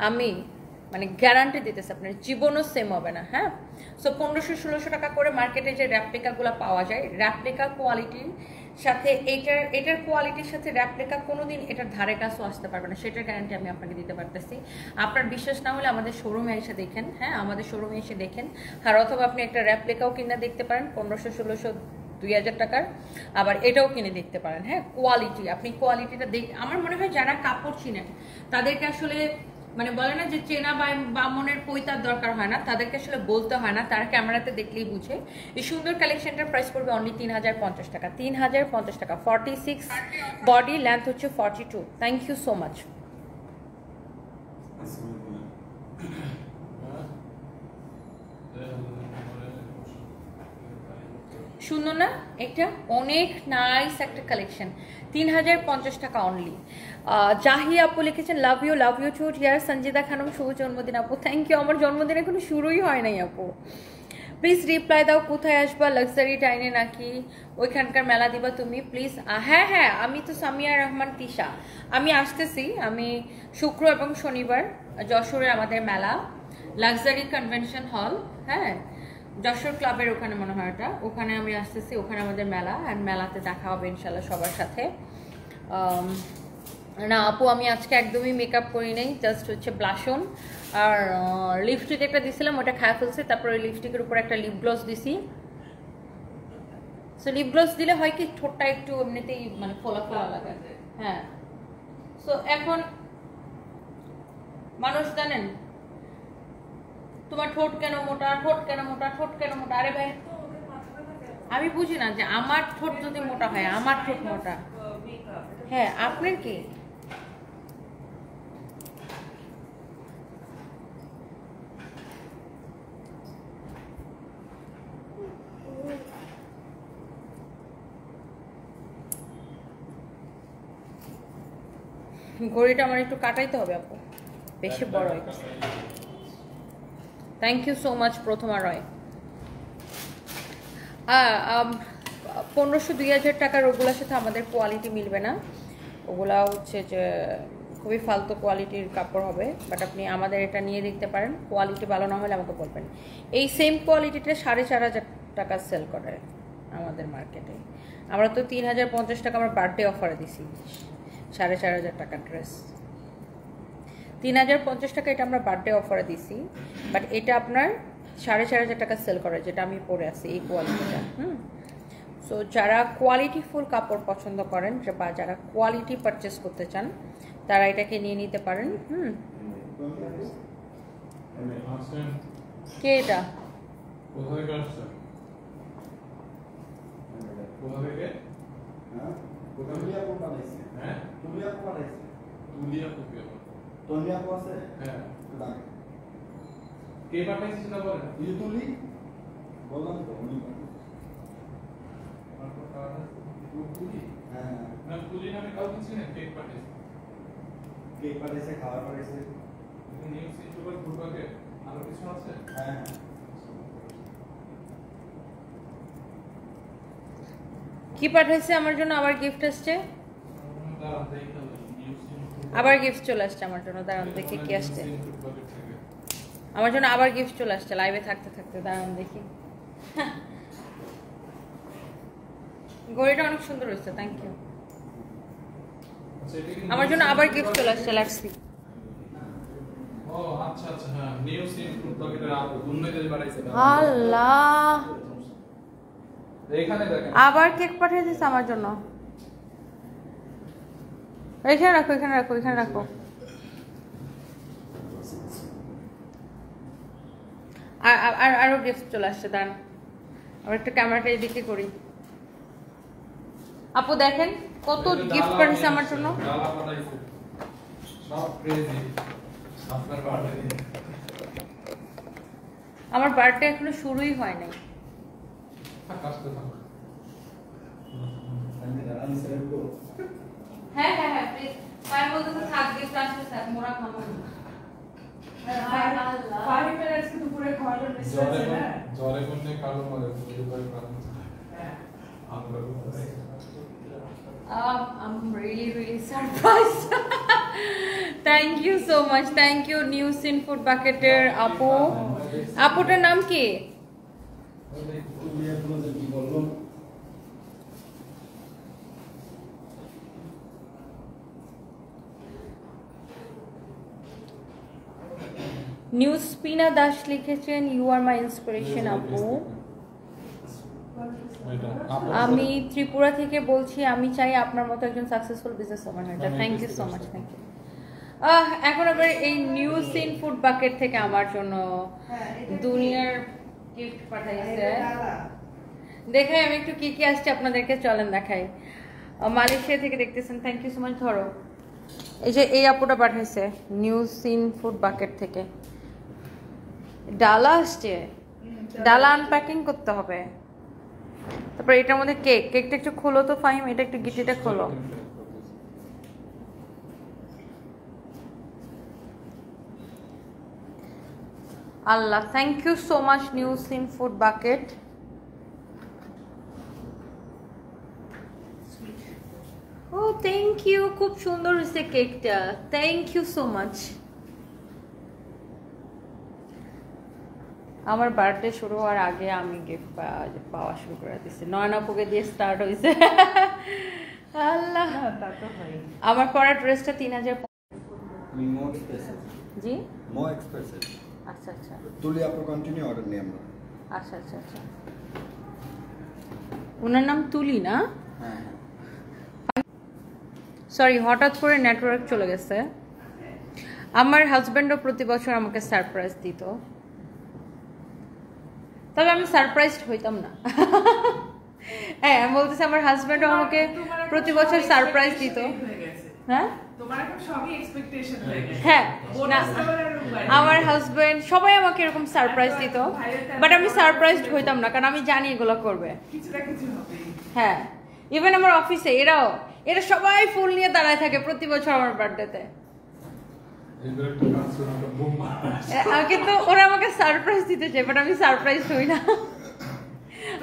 আমি মানে গ্যারান্টি দিতেছে আপনার জীবনও সেম হবে না। হ্যাঁ সো 1500-1600 টাকা করে মার্কেটে যে র্যাপ্লিকাগুলো পাওয়া যায়, র্যাপ্লিকা কোয়ালিটির সাথে এটার কোয়ালিটির সাথে র্যাপ্লিকা কোনোদিন এটার ধারে কাছেও আসতে পারবে না, সেটার গ্যারান্টি আমি আপনাকে দিতে পারতেছি। আপনার বিশ্বাস না হলে আমাদের শোরুমে এসে দেখেন। হ্যাঁ আমাদের শোরুমে এসে দেখেন, আর অথবা আপনি একটা র্যাপ্লিকাও কিনে দেখতে পারেন 1500-1600-2000 টাকার, আবার এটাও কিনে দেখতে পারেন। হ্যাঁ কোয়ালিটি, আপনি কোয়ালিটিটা আমার মনে হয় যারা কাপড় চিনেন তাদেরকে আসলে মানে বলে না যে চেনা বামনের পৈতার দরকার হয় না, তাদেরকে আসলে বলতে হয় না, তারা ক্যামেরাতে দেখলেই বুঝে। এই সুন্দর কালেকশনটার প্রাইস পড়বে অনলি 3050 টাকা, 3050 টাকা। 46 বডি, লেন্থ হচ্ছে 42। Thank you so much. সুন্দর না? এটা অনেক নাইস একটা কালেকশন, 3050 টাকা অনলি। জাহিয়া আপু লিখেছেন love you too dear Sanjida Khanam, শুভ জন্মদিন আপু। Thank you. আমার জন্মদিন এখনো শুরুই হয় নাই আপু, প্লিজ রিপ্লাই দাও। কোথায় আসবা? লাক্সারি ডাইনে নাকি ওইখানকার মেলা দিবা তুমি প্লিজ? হ্যাঁ আমি তো সামিয়া রহমান তিশা, আমি আসতেছি। আমি শুক্র এবং শনিবার যশোরে আমাদের মেলা, লাক্সারি কনভেনশন হল, হ্যাঁ যশোর ক্লাবের ওখানে মনে হয় ওটা, ওখানে আমি আসতেছি, ওখানে আমাদের মেলা। অ্যান্ড মেলাতে দেখা হবে ইনশাল্লাহ সবার সাথে। না আপু, আমি আজকে একদমই মেকআপ করি নাই, জাস্ট হচ্ছে ব্লাশন আর লিপস্টিক একটা দিছিলাম, ওটা খায় ফেলছে। তারপরে ওই লিপস্টিকের উপর একটা লিপ গ্লস দিছি। সো লিপ গ্লস দিলে হয় কি ঠোঁটটা একটু এমনিতেই মানে ফোলা ফোলা লাগে। হ্যাঁ, সো এখন মানুষ জানেন তোমার ঠোঁট কেন মোটা, ঠোঁট কেন মোটা, ঠোঁট কেন মোটা। আরে ভাই, আমি বুঝি না যে আমার ঠোঁট যদি মোটা হয়, আমার ঠোঁট মোটা, হ্যাঁ আপনার কি? ঘড়িটা আমার একটু কাটাইতে হবে আপু, বেশি বড় হয়ে গেছে। Thank you so much Prothoma রয়। 1500-2000 টাকার ওগুলোর সাথে আমাদের কোয়ালিটি মিলবে না। ওগুলা হচ্ছে যে খুবই ফালতু কোয়ালিটির কাপড় হবে, বাট আপনি আমাদের এটা নিয়ে দেখতে পারেন। কোয়ালিটি ভালো না হলে আমাকে বলবেন। এই সেম কোয়ালিটিটা 4500 টাকা সেল করে আমাদের মার্কেটে। আমরা তো 3050 টাকা আমরা বার্থডে অফারে দিছি 4500 টাকার ড্রেস। 3050 টাকা এটা আমরা বার্থডে অফারে দিছি, বাট এটা আপনার 4500 টাকা সেল করে, যেটা আমি পরে আছি এই কোয়ালিটিটা। সো যারা কোয়ালিটিফুল কাপড় পছন্দ করেন বা যারা কোয়ালিটি পারচেস করতে চান, তারা এটাকে নিয়ে নিতে পারেন। কে এটা? কে পাঠাইছিস না বলেন? ইউতুলি বললাম তো উনি না তুলি নামে কাউকে চিনেন? কেক পাঠাইছে, কেক পাঠাইছে, খাবার পাঠাইছে। নিউজ ইউটিউবার ফুটবকে আরো কিছু আছে? হ্যাঁ, কি পাঠাইছে আমার জন্য? আবার গিফট আসছে, দাঁড়ান দেখি নিউজ আবার গিফট চলে আসছে আমার জন্য। দাঁড়ান দেখি কি আসছে আমার জন্য। আবার গিফট চলে আসছে লাইভে থাকতে থাকতে। দাঁড়ান দেখি। ঘড়িটা অনেক সুন্দর হয়েছে, থ্যাংক ইউ। আমার জন্য আবার গিফট চলে আসছে, লেটস সি। ও আচ্ছা আচ্ছা, হ্যাঁ নিউজ ফুটবকের উন্নতি বাড়াইছে। আল্লাহ, এখানে দেখেন আবার কেক পাঠিয়ে দিয়েছে আমার জন্য। এখানে রাখো, এখানে রাখো, এখানে রাখো। আর আরো গিফট চলে আসছে। দাঁড়ান আবার একটু ক্যামেরাটা এদিকে করি। আপু দেখেন কত গিফট পাঠিয়েছে আমার জন্য। ডালা পাঠাইছে সব ক্রেজি আপনার বার্থডে। আমার বার্থডে এখনো শুরুই হয় নাই। কাজতে থাকো। আমি দাঁড়ান সেভ করব। হ্যাঁ হ্যাঁ হ্যাঁ প্লিজ। পাই বলতে তো থাক, গিফট আসলে স্যার মোরা খাবো। জরে কোনে কালো মারে দুবার কারণ আমরা I'm really surprised. Thank you so much. Thank you New Sin Food Bucketer আপু। আপুটার নাম কি? তুমি আপনাদের কি বলবো? নিউ স্পিনা দাস লিখেছেন, ইউ আর মাই ইন্সপিরেশন আপু। আমি ত্রিপুরা থেকে বলছি, আমি চাই আপনার মতো একজন সাকসেসফুল বিজনেস ওম্যান হয়ে যায়। Thank you so much, thank you. এখন আবার এই নিউ সিন ফুড বাকেট থেকে আমার জন্য দুনিয়ার গিফট পাঠাইছে। দেখাই আমি একটু কি কি আসছে আপনাদেরকে, চলেন দেখাই। মালয়েশিয়া থেকে দেখতেছেন, থ্যাংক ইউ সো মাচ। ধরো এই যে এই আপুটা পাঠাইছে নিউ সিন ফুড বাকেট থেকে। ডালা আসছে, ডালা আনপ্যাকিং করতে হবে। তারপর এটার মধ্যে কেকটা একটু খোলো তো ফাহিম, এটা একটু গিটিটা খোলো। আল্লাহ, thank you so much new scene food bucket. Oh thank you, খুব সুন্দর হয়েছে কেকটা, থ্যাংক ইউ সো মাচ। আমার বার্থডে শুরু হওয়ার আগে আমি গিফট পাওয়া শুরু করে দিচ্ছি। নয়নাপুকে দিয়ে স্টার্ট হয়েছে। আল্লাহ, তা তো হয়। আমার পরা ড্রেসটা 3000। আমি মো এক্সপ্রেসিভ জি, মো এক্সপ্রেসিভ আচ্ছা আচ্ছা তুলি আপু কন্টিনিউ অর্ডার নিই আমরা। আচ্ছা আচ্ছা আচ্ছা। ওনার নাম তুলি না? হ্যাঁ সরি, হঠাৎ করে নেটওয়ার্ক চলে গেছে। আমার হাজব্যান্ডও প্রতি বছর আমাকে সারপ্রাইজ দিত, তবে আমি সারপ্রাইজড হইতাম না। হ্যাঁ, আমি বলতেছি আমার হাজব্যান্ডও আমাকে প্রতি বছর সারপ্রাইজ দিত। হ্যাঁ তোমার এখন সবই এক্সপেকটেশন হয়ে গেছে। হ্যাঁ, না বোনাস দেওয়ার আর উপায় নেই। আমার হাজব্যান্ড সবাই আমাকে এরকম সারপ্রাইজ দিত, বাট আমি সারপ্রাইজড হইতাম না, কারণ আমি জানি এগুলো করবে। কিছু না কিছু হবেই। হ্যাঁ, ইভেন আমার অফিসে এরা সবাই ফুল নিয়ে দাঁড়ায় থাকে প্রতি বছর আমার বার্থডেতে। এদের একটা কাজ করে একটা বোম মারা। কিন্তু ওরা আমাকে সারপ্রাইজ দিতে চায়, বাট আমি সারপ্রাইজ হই না।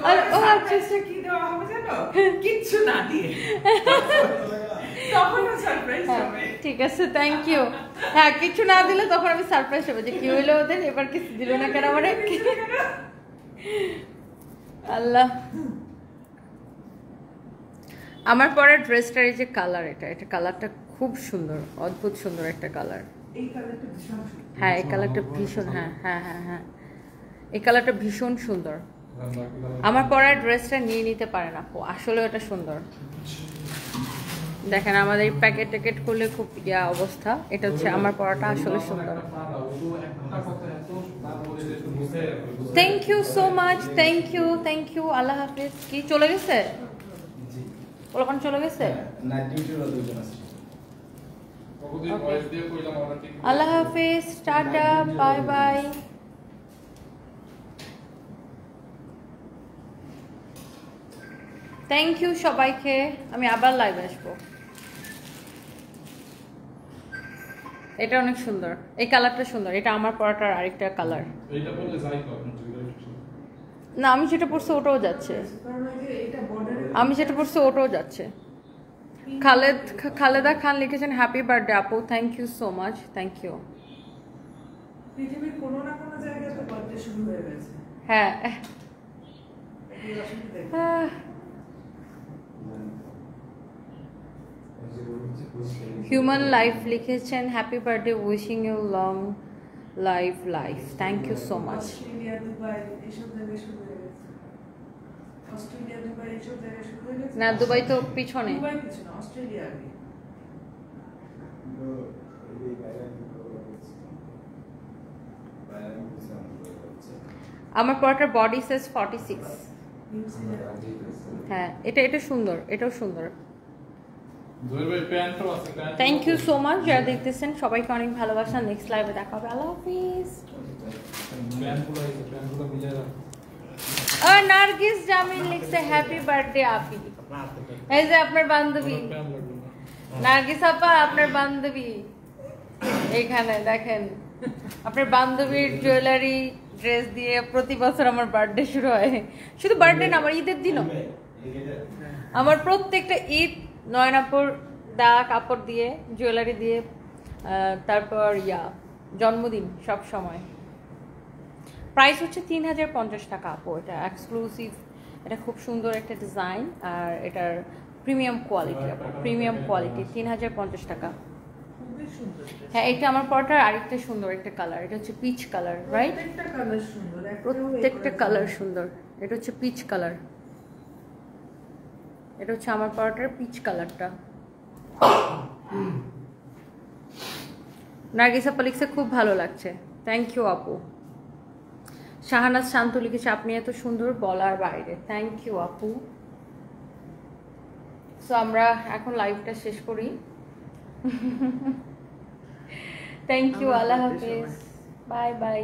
আর ও আচ্ছা, সারপ্রাইজটা কি দেওয়া হবে জানো? কিচ্ছু না দিয়ে। তখনও সারপ্রাইজ হ্যাঁ, হবে। ঠিক আছে, থ্যাংক ইউ। হ্যাঁ, কিছু না দিলে তখন আমি সারপ্রাইজ হবে যে কি হইলো ওদের, এবার কিছু দিল না কেন আমারে। আল্লাহ, আমার পরের ড্রেসটার এই যে কালার, এটা কালারটা খুব সুন্দর, অদ্ভুত সুন্দর একটা কালার। এই কালারটা ভীষণ সুন্দর। হ্যাঁ, এই কালারটা ভীষণ, হ্যাঁ হ্যাঁ হ্যাঁ হ্যাঁ, এই কালারটা ভীষণ সুন্দর। আমার পরার ড্রেসটা নিয়ে নিতে পারে না, আসলে ওটা সুন্দর। দেখেন আমাদের প্যাকেট ট্যাকেট করলে খুব অবস্থা। এটা হচ্ছে আমার পরাটা আসলে সুন্দর। Thank you so much, thank you. আল্লাহ হাফিজ। কি চলে গেছে? ওরকম চলে গেছে? নাইট ডিউটিরও দুজন আছে। আল্লাহ হাফিজ, tata, bye bye. Thank you সবাইকে। আমি আবার লাইভে আসবো। এটা অনেক সুন্দর, এই কালারটা সুন্দর। এটা আমার পরাটার আরেকটা কালার। এইটা বললে যাই তো আপনি না, আমি যেটা পরছি ওটাও যাচ্ছে। কারণ ওই যে এটা বর্ডারে আমি যেটা পরছি ওটাও যাচ্ছে। খালেদা খান লিখেছেন হ্যাপি বার্থডে আপু, thank you so much, thank you. পৃথিবীর কোনো না কোনো জায়গায় তো বার্থডে শুরু হয়ে গেছে। হ্যাঁ, এই অসুবিধা নেই। হিউম্যান লাইফ লিখেছেন happy birthday, wishing you long life, thank you so much. Australia, Dubai এসব জায়গায় শুরু হয়ে গেছে। অস্ট্রেলিয়া, দুবাই এসব জায়গায় শুরু হয়ে গেছে। না, দুবাই তো পিছনে। দুবাই কিছু না, অস্ট্রেলিয়া আগে। আমার পরাটার বডি সাইজ 46। নিউজিল্যান্ড। হ্যাঁ, এটা সুন্দর, এটাও সুন্দর। জহির ভাই প্যান্টও আছে, pant. Thank you so much যারা দেখতেছেন, সবাইকে অনেক ভালোবাসা। নেক্সট লাইভে দেখা হবে। আল্লাহ হাফিজ। প্যান্টগুলো আছে, প্যান্টগুলো মিলে রাখ। আর নার্গিস জামিন লিখছে হ্যাপি বার্থডে আপি। এই যে আপনার বান্ধবী প্যান্ট লাগবে না। নার্গিস আপা, আপনার বান্ধবী এইখানে দেখেন। আপনার বান্ধবীর জুয়েলারি ড্রেস দিয়ে প্রতি বছর আমার বার্থডে শুরু হয়। শুধু বার্থডে না, আমার ঈদের দিনও। আমার প্রত্যেকটা ঈদ নয়নাপুর দা কাপড় দিয়ে, জুয়েলারি দিয়ে, তারপর জন্মদিন সব সময়। প্রাইস হচ্ছে 3050 টাকা আপু। এটা এক্সক্লুসিভ, এটা খুব সুন্দর একটা ডিজাইন, আর এটার প্রিমিয়াম কোয়ালিটি আপু, প্রিমিয়াম কোয়ালিটি। 3050 টাকা। খুবই সুন্দর। হ্যাঁ, এটা আমার পরটার আরেকটা সুন্দর একটা কালার। এটা হচ্ছে পিচ কালার, রাইট? প্রত্যেকটা কালার সুন্দর। প্রত্যেকটা কালার সুন্দর। এটা হচ্ছে পিচ কালার। এটা হচ্ছে আমার পরটার পিচ কালারটা। নার্গিস আপা লিখছে খুব ভালো লাগছে, থ্যাংক ইউ আপু। শাহানাজ শান্ত লিখেছে আপনি এত সুন্দর বলার বাইরে, থ্যাংক ইউ আপু। সো আমরা এখন লাইভটা শেষ করি। থ্যাংক ইউ, আল্লাহ হাফিজ, বাই বাই।